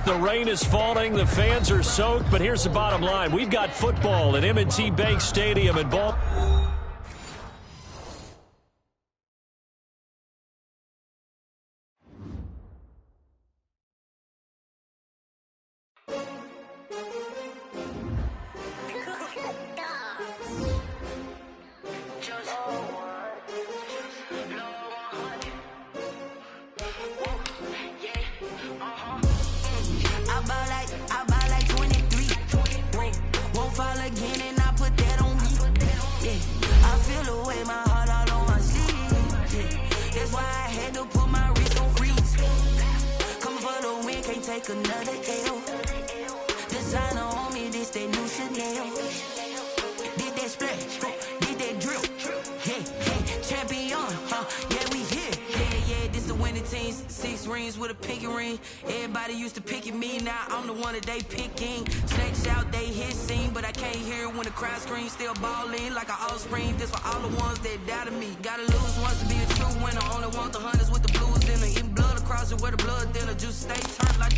The rain is falling, the fans are soaked, but here's the bottom line. We've got football at M&T Bank Stadium in Baltimore. Another L. Designer on me, this that new Chanel. Did that splash, did that drill. Yeah, champion, yeah, we here. Yeah, this the winning teams. 6 rings with a pinky ring. Everybody used to pick at me, now I'm the one that they picking. Snakes out, they hit scene, but I can't hear it when the crowd screams. Still ballin' like an offspring. This for all the ones that doubted me. Gotta lose once to be a true winner. Only want the hunters with the blues in the eating blood across it where the blood thinner. Juice stay turned like.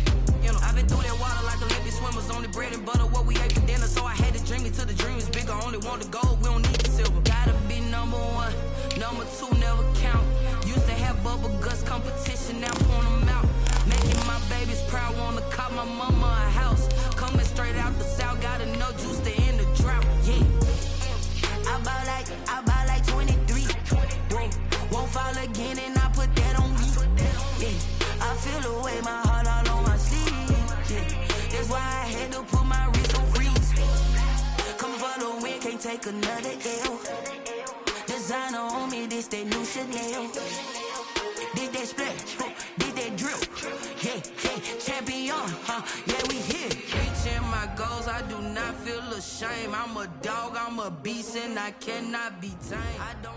I've been through that water like Olympic swimmers. Only bread and butter, what we ate for dinner. So I had to dream it till the dream is bigger. Only want the gold, we don't need the silver. Gotta be number 1, number 2 never count. Used to have bubble guts competition, now point them out. Making my babies proud, wanna call my mama a house. Coming straight out the south, gotta know juice to end the drought. Yeah, I bought like 23. Won't fall again and I put that on me. Yeah, I feel the way my heart all on my sleeve. That's why I had to put my wrist on freeze. Coming for the win, can't take another L. Designer on me, this that new Chanel. Did that splash, did that drill. Yeah, champion, yeah, we here. Reaching my goals, I do not feel ashamed. I'm a dog, I'm a beast, and I cannot be tamed. I don't.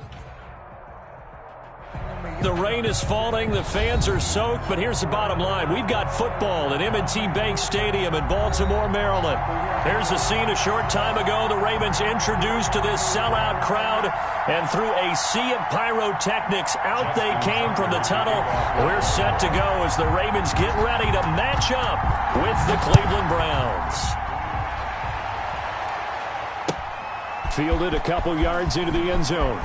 The rain is falling, the fans are soaked, but here's the bottom line. We've got football at M&T Bank Stadium in Baltimore, Maryland. Here's a scene a short time ago. The Ravens introduced to this sellout crowd, and through a sea of pyrotechnics, out they came from the tunnel. We're set to go as the Ravens get ready to match up with the Cleveland Browns. Fielded a couple yards into the end zone.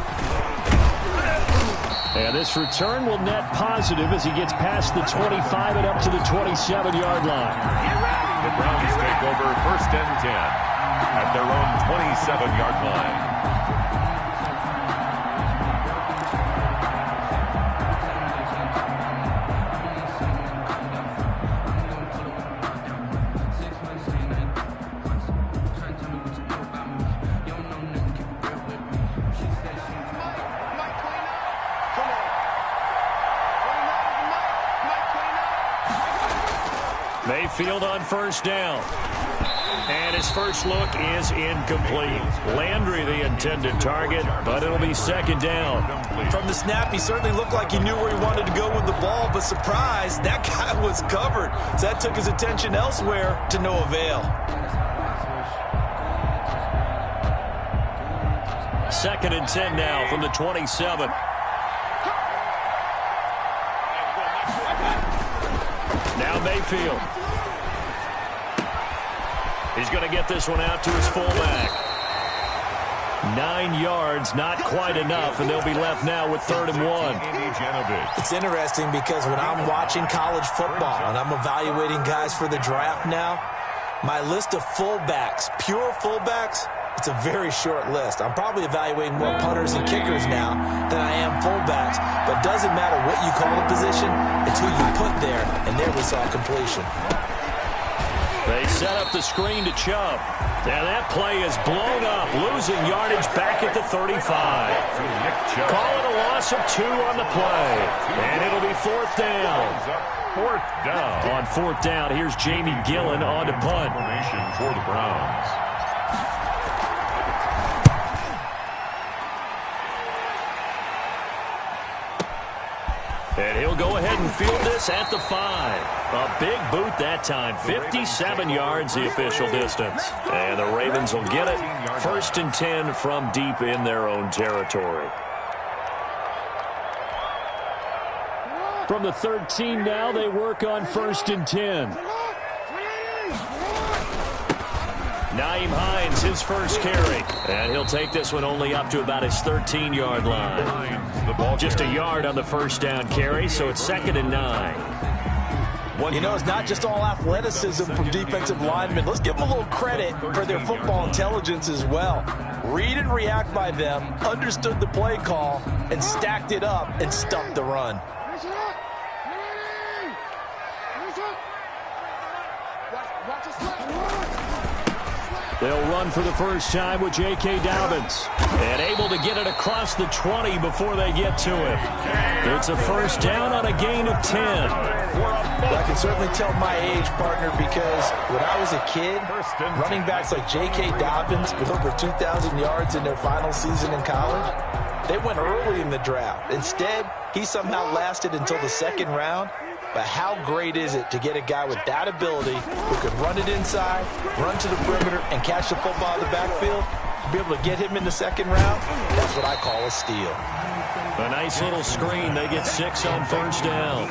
And this return will net positive as he gets past the 25 and up to the 27-yard line. The Browns take over 1st and 10 at their own 27-yard line. Mayfield on 1st down. And his first look is incomplete. Landry the intended target, but it'll be 2nd down. From the snap, he certainly looked like he knew where he wanted to go with the ball, but surprise, that guy was covered. So that took his attention elsewhere to no avail. 2nd and 10 now from the 27. Now Mayfield. He's going to get this one out to his fullback. 9 yards, not quite enough, and they'll be left now with 3rd and 1. It's interesting because when I'm watching college football and I'm evaluating guys for the draft now, my list of fullbacks, pure fullbacks, it's a very short list. I'm probably evaluating more punters and kickers now than I am fullbacks, but it doesn't matter what you call the position, it's who you put there, and there we saw completion. They set up the screen to Chubb. Now that play is blown up, losing yardage back at the 35. Call it a loss of 2 on the play, and it'll be 4th down. 4th down. On 4th down, here's Jamie Gillen on to punt. Formation for the Browns. And he'll go ahead and field this at the 5. A big boot that time. 57 yards the official distance. And the Ravens will get it. 1st and 10 from deep in their own territory. From the 13 now, they work on 1st and 10. Nyheim Hines, his first carry. And he'll take this one only up to about his 13-yard line. Just a yard on the first down carry, so it's 2nd and 9. You know, it's not just all athleticism from defensive linemen. Let's give them a little credit for their football intelligence as well. Read and react by them, understood the play call, and stacked it up and stuffed the run. They'll run for the first time with J.K. Dobbins. And able to get it across the 20 before they get to it. It's a first down on a gain of 10. I can certainly tell my age, partner, because when I was a kid, running backs like J.K. Dobbins with over 2,000 yards in their final season in college, they went early in the draft. Instead, he somehow lasted until the 2nd round. But how great is it to get a guy with that ability who could run it inside, run to the perimeter, and catch the football in the backfield? To be able to get him in the 2nd round, that's what I call a steal. A nice little screen. They get 6 on first down.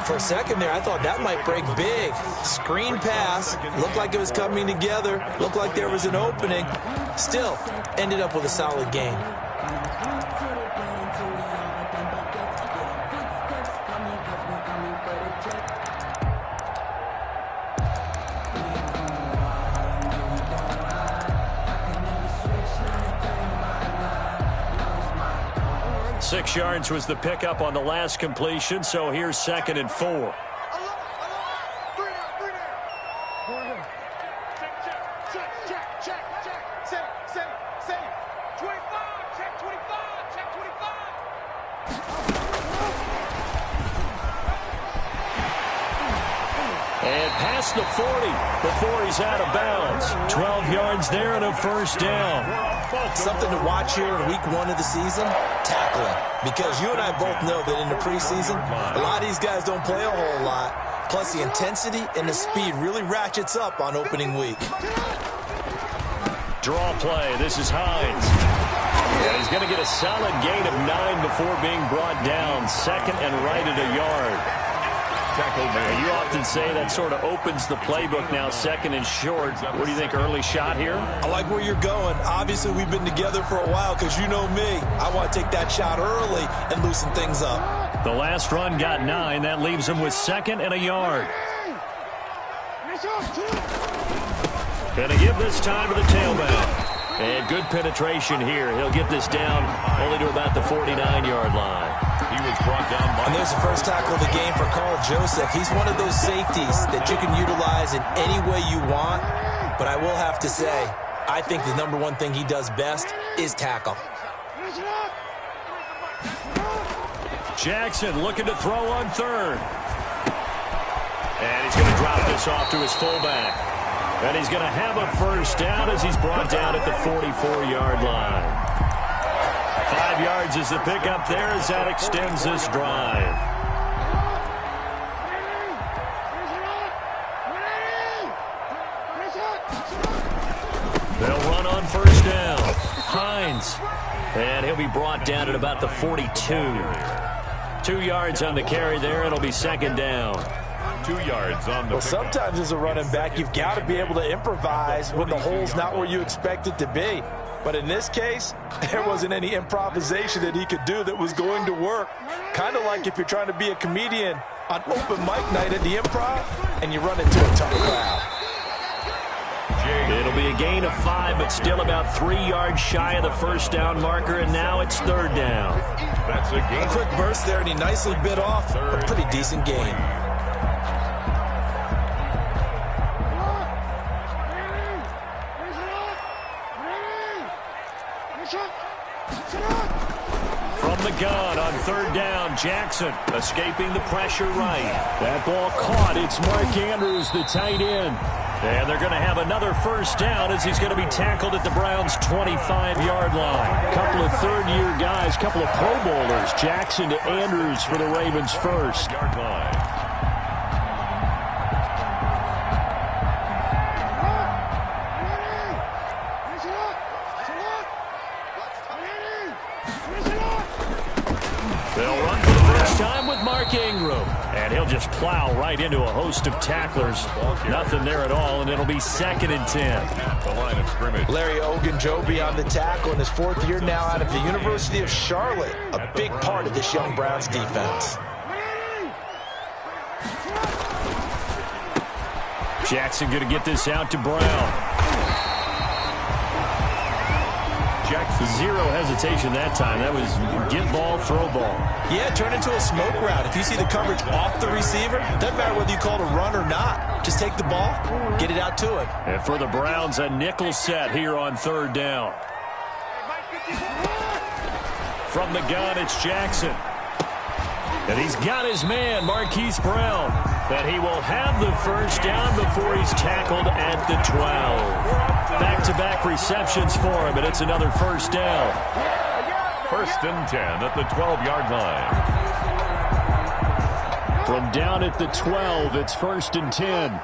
For a second there, I thought that might break big. Screen pass. Looked like it was coming together. Looked like there was an opening. Still, ended up with a solid gain. Six yards was the pickup on the last completion, so here's 2nd and 4. And past the 40 before he's out of bounds. 12 yards there and a first down. Something to watch here in week 1 of the season, tackling. Because you and I both know that in the preseason, a lot of these guys don't play a whole lot. Plus the intensity and the speed really ratchets up on opening week. Draw play. This is Hines. And he's going to get a solid gain of 9 before being brought down. 2nd and right at a yard. You often say that sort of opens the playbook now, 2nd and short. What do you think, early shot here? I like where you're going. Obviously, we've been together for a while because you know me. I want to take that shot early and loosen things up. The last run got 9. That leaves him with 2nd and a yard. Going to give this time to the tailback. And good penetration here. He'll get this down only to about the 49-yard line. He was brought down by... And there's the first tackle of the game for Carl Joseph. He's one of those safeties that you can utilize in any way you want. But I will have to say, I think the number one thing he does best is tackle. Jackson looking to throw on 3rd. And he's going to drop this off to his fullback. And he's going to have a first down as he's brought down at the 44-yard line. 5 yards is the pickup there as that extends this drive. They'll run on first down. Hines. And he'll be brought down at about the 42. 2 yards on the carry there. It'll be 2nd down. 2 yards on the Well, sometimes as a running back, you've got to be able to improvise when the hole's not where you expect it to be. But in this case, there wasn't any improvisation that he could do that was going to work. Kind of like if you're trying to be a comedian on open mic night at the Improv and you run into a tough crowd. It'll be a gain of 5, but still about 3 yards shy of the first down marker, and now it's 3rd down. That's a gain. A quick burst there, and he nicely bit off a pretty decent gain. From the gun on 3rd down, Jackson escaping the pressure right. That ball caught. It's Mark Andrews, the tight end. And they're going to have another first down as he's going to be tackled at the Browns' 25-yard line. Couple of third-year guys, couple of Pro Bowlers. Jackson to Andrews for the Ravens first. Yard line. They'll run for the first time with Mark Ingram. And he'll just plow right into a host of tacklers. Nothing there at all, and it'll be 2nd and 10. The line of scrimmage. Larry Ogunjobi on the tackle in his 4th year now out of the University of Charlotte. A big part of this young Browns defense. Jackson going to get this out to Brown. Jackson. Zero hesitation that time. That was get ball, throw ball. Yeah, turn into a smoke route. If you see the coverage off the receiver, doesn't matter whether you call it a run or not. Just take the ball, get it out to him. And for the Browns, a nickel set here on 3rd down. From the gun, it's Jackson. And he's got his man, Marquise Brown. But he will have the 1st down before he's tackled at the 12. Back-to-back receptions for him, and it's another 1st down. 1st and 10 at the 12-yard line. From down at the 12, it's 1st and 10.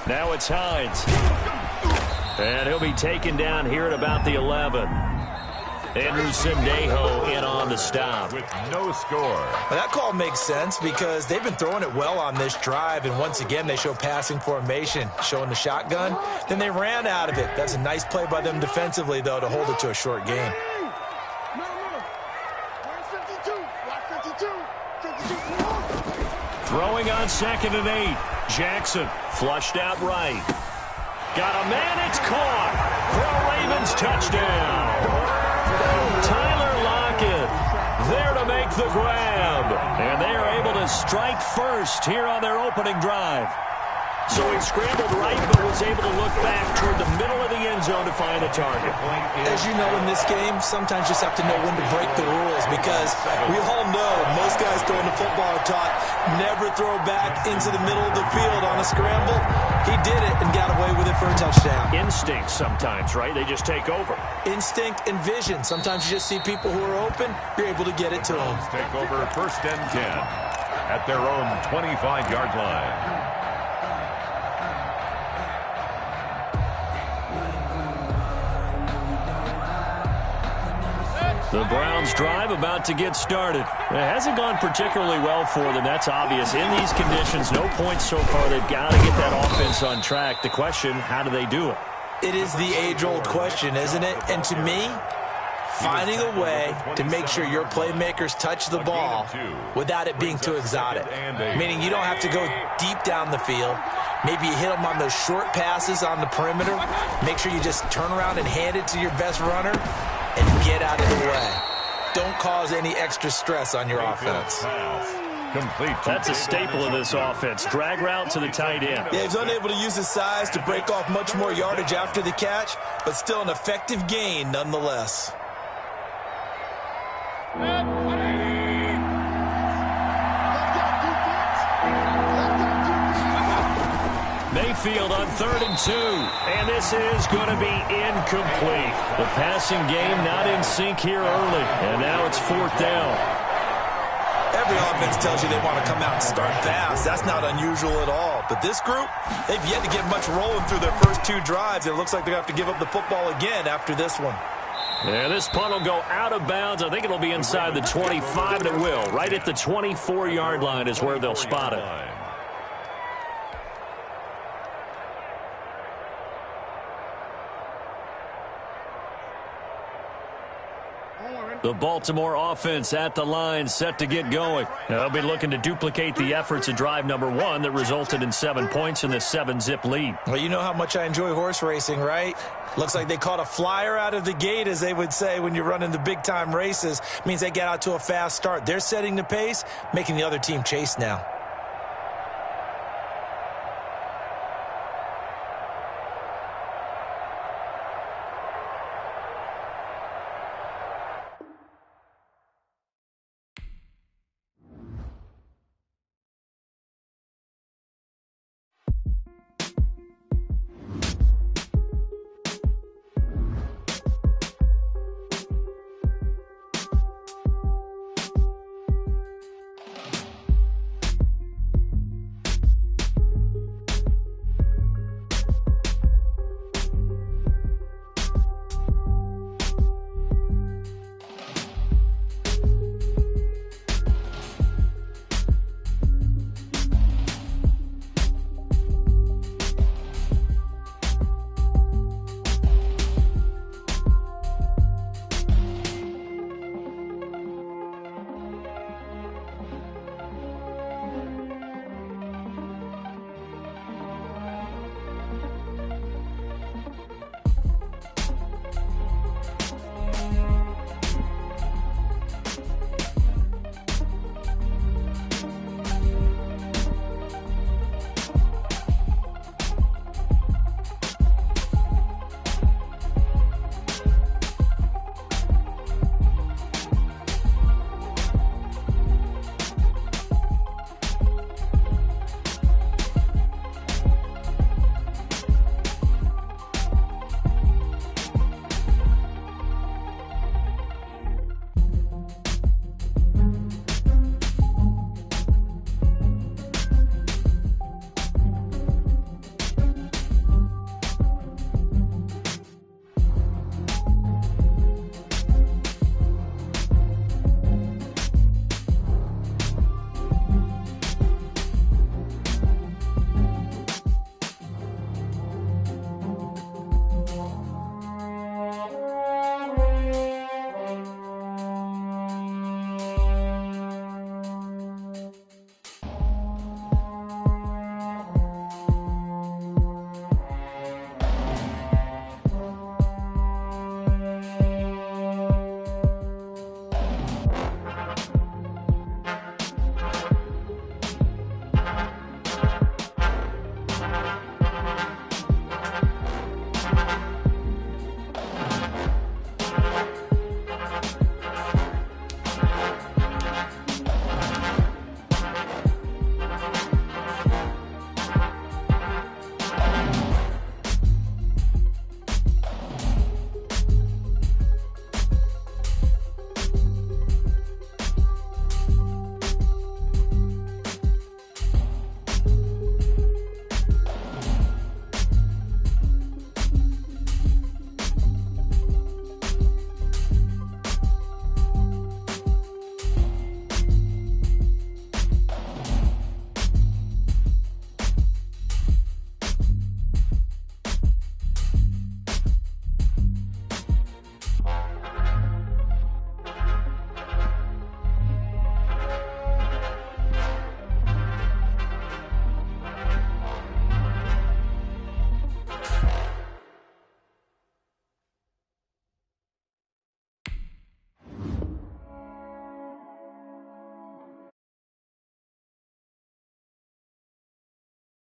Now it's Hines. And he'll be taken down here at about the 11. Andrew Sendejo in on the stop. With no score. Well, that call makes sense because they've been throwing it well on this drive, and once again they show passing formation, showing the shotgun. Then they ran out of it. That's a nice play by them defensively, though, to hold it to a short game. Throwing on 2nd and 8. Jackson flushed out right. Got a man, it's caught for a Ravens touchdown. Tyler Lockett there to make the grab. And they are able to strike first here on their opening drive. So he scrambled right, but was able to look back toward the middle of the end zone to find a target. As you know, in this game, sometimes you just have to know when to break the rules because we all know most guys throwing the football are taught never throw back into the middle of the field on a scramble. He did it and got away with it for a touchdown. Instinct sometimes, right? They just take over. Instinct and vision. Sometimes you just see people who are open, you're able to get it to them. Take over 1st and 10 at their own 25-yard line. The Browns drive about to get started. It hasn't gone particularly well for them. That's obvious. In these conditions, no points so far. They've got to get that offense on track. The question, how do they do it? It is the age-old question, isn't it? And to me, finding a way to make sure your playmakers touch the ball without it being too exotic. Meaning you don't have to go deep down the field. Maybe you hit them on those short passes on the perimeter. Make sure you just turn around and hand it to your best runner and get out of the way. Don't cause any extra stress on your offense. Complete. That's a staple of this offense. Drag route to the tight end. Yeah, he's unable to use his size to break off much more yardage after the catch, but still an effective gain nonetheless. Mayfield on 3rd and 2, and this is going to be incomplete. The passing game not in sync here early, and now it's 4th down. Every offense tells you they want to come out and start fast. That's not unusual at all. But this group, they've yet to get much rolling through their first 2 drives. It looks like they're going to have to give up the football again after this one. Yeah, this punt will go out of bounds. I think it'll be inside the 25, and it will. Right at the 24-yard line is where they'll spot it. The Baltimore offense at the line, set to get going. They'll be looking to duplicate the efforts of drive number 1 that resulted in 7 points in the 7-zip lead. Well, you know how much I enjoy horse racing, right? Looks like they caught a flyer out of the gate, as they would say when you're running the big-time races. Means they get out to a fast start. They're setting the pace, making the other team chase now.